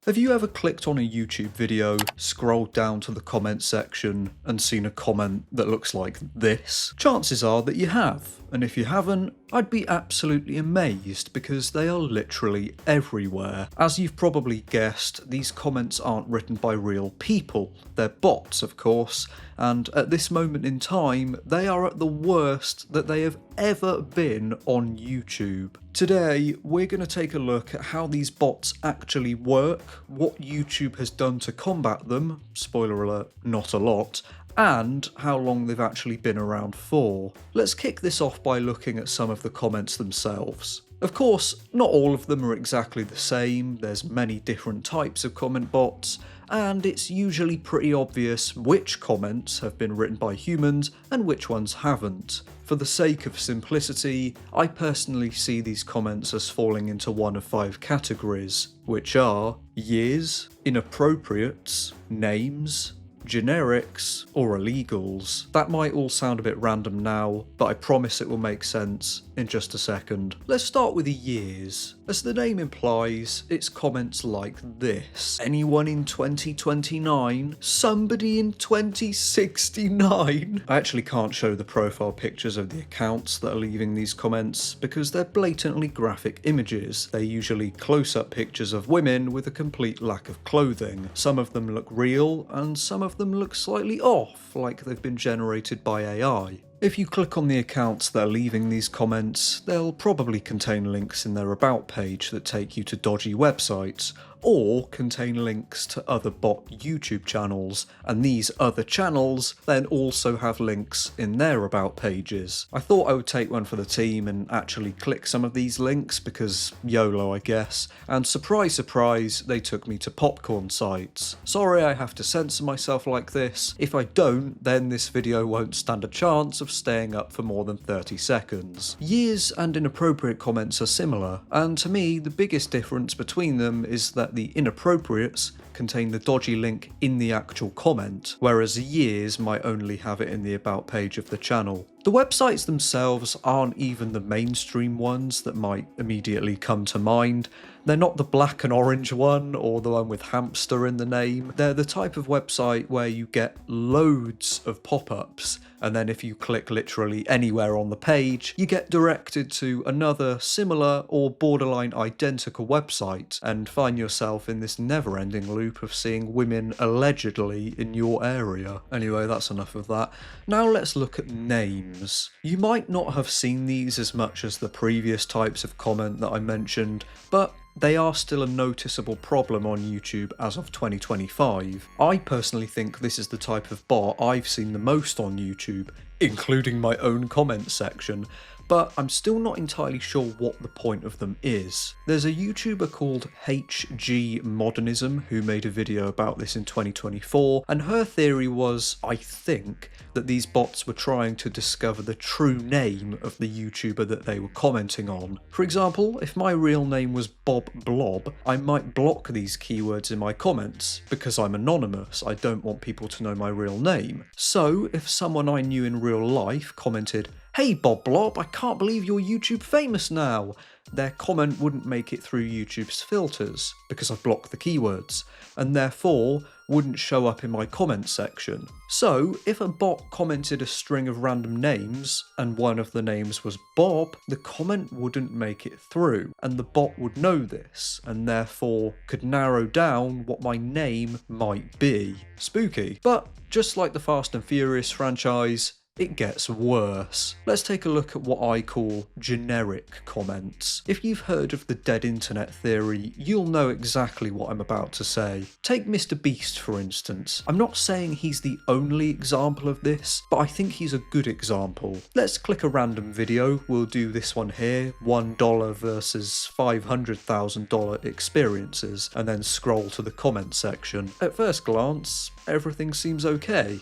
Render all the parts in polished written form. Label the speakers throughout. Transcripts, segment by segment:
Speaker 1: Have you ever clicked on a YouTube video, scrolled down to the comments section and seen a comment that looks like this? Chances are that you have, and if you haven't, I'd be absolutely amazed because they are literally everywhere. As you've probably guessed, these comments aren't written by real people. They're bots, of course, and at this moment in time, they are at the worst that they have ever been on YouTube. Today, we're going to take a look at how these bots actually work, what YouTube has done to combat them, spoiler alert, not a lot, and how long they've actually been around for. Let's kick this off by looking at some of the comments themselves. Of course, not all of them are exactly the same, there's many different types of comment bots, and it's usually pretty obvious which comments have been written by humans and which ones haven't. For the sake of simplicity, I personally see these comments as falling into one of 5 categories, which are years, inappropriates, names, generics, or illegals. That might all sound a bit random now, but I promise it will make sense in just a second. Let's start with the years. As the name implies, it's comments like this. Anyone in 2029? Somebody in 2069? I actually can't show the profile pictures of the accounts that are leaving these comments because they're blatantly graphic images. They're usually close-up pictures of women with a complete lack of clothing. Some of them look real, and some of them look slightly off, like they've been generated by AI. If you click on the accounts that are leaving these comments, they'll probably contain links in their about page that take you to dodgy websites, or contain links to other bot YouTube channels, and these other channels then also have links in their about pages. I thought I would take one for the team and actually click some of these links because YOLO I guess, and surprise surprise they took me to popcorn sites. Sorry I have to censor myself like this, if I don't then this video won't stand a chance of staying up for more than 30 seconds. Years and inappropriate comments are similar, and to me the biggest difference between them is that the inappropriates contain the dodgy link in the actual comment, whereas years might only have it in the about page of the channel. The websites themselves aren't even the mainstream ones that might immediately come to mind. They're not the black and orange one or the one with hamster in the name. They're the type of website where you get loads of pop-ups, and then if you click literally anywhere on the page, you get directed to another similar or borderline identical website and find yourself in this never-ending loop of seeing women allegedly in your area. Anyway, that's enough of that. Now let's look at names. You might not have seen these as much as the previous types of comment that I mentioned, but they are still a noticeable problem on YouTube as of 2025. I personally think this is the type of bot I've seen the most on YouTube, including my own comment section, but I'm still not entirely sure what the point of them is. There's a YouTuber called HG Modernism who made a video about this in 2024, and her theory was, I think, that these bots were trying to discover the true name of the YouTuber that they were commenting on. For example, if my real name was Bob Blob, I might block these keywords in my comments because I'm anonymous. I don't want people to know my real name. So if someone I knew in real life commented, "Hey Bob Blob, I can't believe you're YouTube famous now," their comment wouldn't make it through YouTube's filters because I've blocked the keywords, and therefore wouldn't show up in my comment section. So if a bot commented a string of random names and one of the names was Bob, the comment wouldn't make it through, and the bot would know this and therefore could narrow down what my name might be. Spooky. But just like the Fast and Furious franchise, it gets worse. Let's take a look at what I call generic comments. If you've heard of the dead internet theory, you'll know exactly what I'm about to say. Take Mr. Beast for instance. I'm not saying he's the only example of this, but I think he's a good example. Let's click a random video. We'll do this one here, $1 versus $500,000 experiences, and then scroll to the comment section. At first glance, everything seems okay,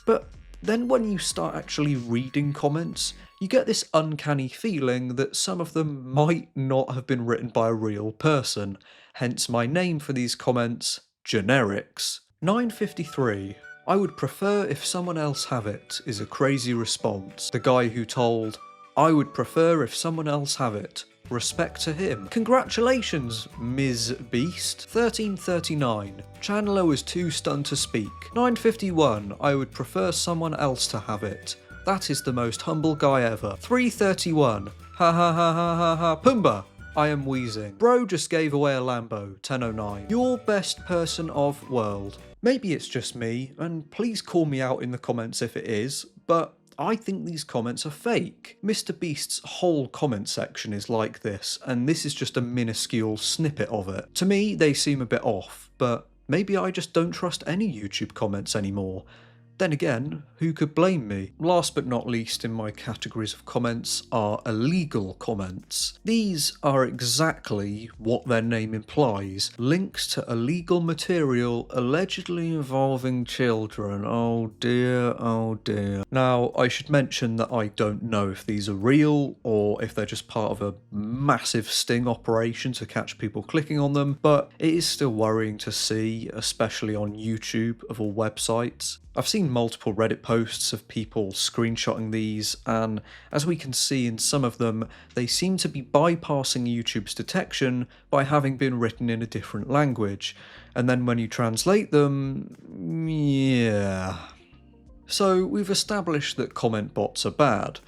Speaker 1: but then when you start actually reading comments, you get this uncanny feeling that some of them might not have been written by a real person, hence my name for these comments, generics. 953. I would prefer if someone else have it is a crazy response. The guy who told, I would prefer if someone else have it, Respect to him. Congratulations, Ms. Beast. 1339. Chandler was too stunned to speak. 951. I would prefer someone else to have it. That is the most humble guy ever. 331. Ha ha ha ha ha ha. Pumbaa. I am wheezing. Bro just gave away a Lambo. 1009. Your best person of world. Maybe it's just me, and please call me out in the comments if it is, but I think these comments are fake. Mr. Beast's whole comment section is like this, and this is just a minuscule snippet of it. To me, they seem a bit off, but maybe I just don't trust any YouTube comments anymore. Then again, who could blame me? Last but not least in my categories of comments are illegal comments. These are exactly what their name implies. Links to illegal material allegedly involving children. Oh dear, oh dear. Now, I should mention that I don't know if these are real or if they're just part of a massive sting operation to catch people clicking on them, but it is still worrying to see, especially on YouTube of all websites. I've seen multiple Reddit posts of people screenshotting these, and as we can see in some of them, they seem to be bypassing YouTube's detection by having been written in a different language, and then when you translate them, yeah. So we've established that comment bots are bad,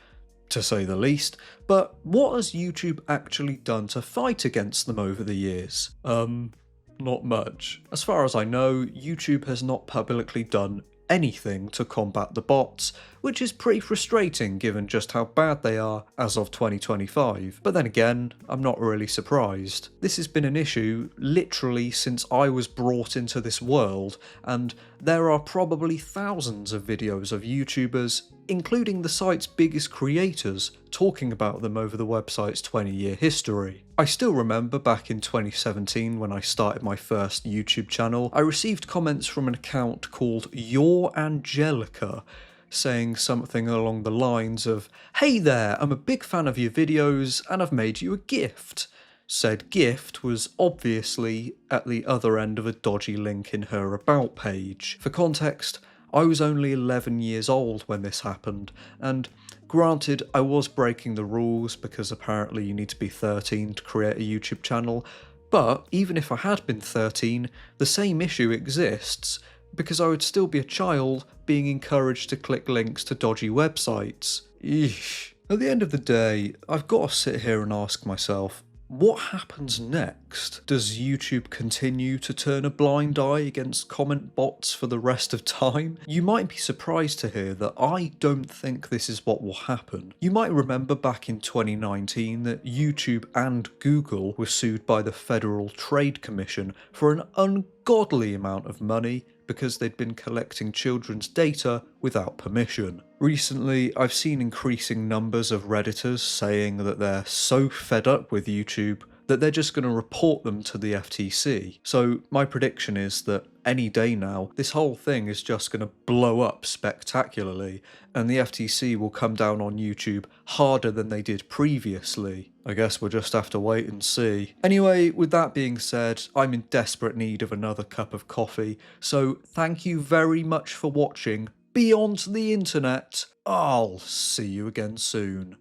Speaker 1: to say the least, but what has YouTube actually done to fight against them over the years? Not much. As far as I know, YouTube has not publicly done anything to combat the bots, which is pretty frustrating given just how bad they are as of 2025. But then again, I'm not really surprised. This has been an issue literally since I was brought into this world, and there are probably thousands of videos of YouTubers, including the site's biggest creators, talking about them over the website's 20-year history. I still remember back in 2017 when I started my first YouTube channel, I received comments from an account called Your Angelica, saying something along the lines of, "Hey there, I'm a big fan of your videos and I've made you a gift." Said gift was obviously at the other end of a dodgy link in her about page. For context, I was only 11 years old when this happened, and granted I was breaking the rules because apparently you need to be 13 to create a YouTube channel, but even if I had been 13, the same issue exists, because I would still be a child being encouraged to click links to dodgy websites. Eesh. At the end of the day, I've got to sit here and ask myself, what happens next? Does YouTube continue to turn a blind eye against comment bots for the rest of time? You might be surprised to hear that I don't think this is what will happen. You might remember back in 2019 that YouTube and Google were sued by the Federal Trade Commission for an ungodly amount of money because they'd been collecting children's data without permission. Recently, I've seen increasing numbers of Redditors saying that they're so fed up with YouTube that they're just going to report them to the FTC. So my prediction is that any day now, this whole thing is just going to blow up spectacularly, and the FTC will come down on YouTube harder than they did previously. I guess we'll just have to wait and see. Anyway, with that being said, I'm in desperate need of another cup of coffee, so thank you very much for watching Beyond the Internet. I'll see you again soon.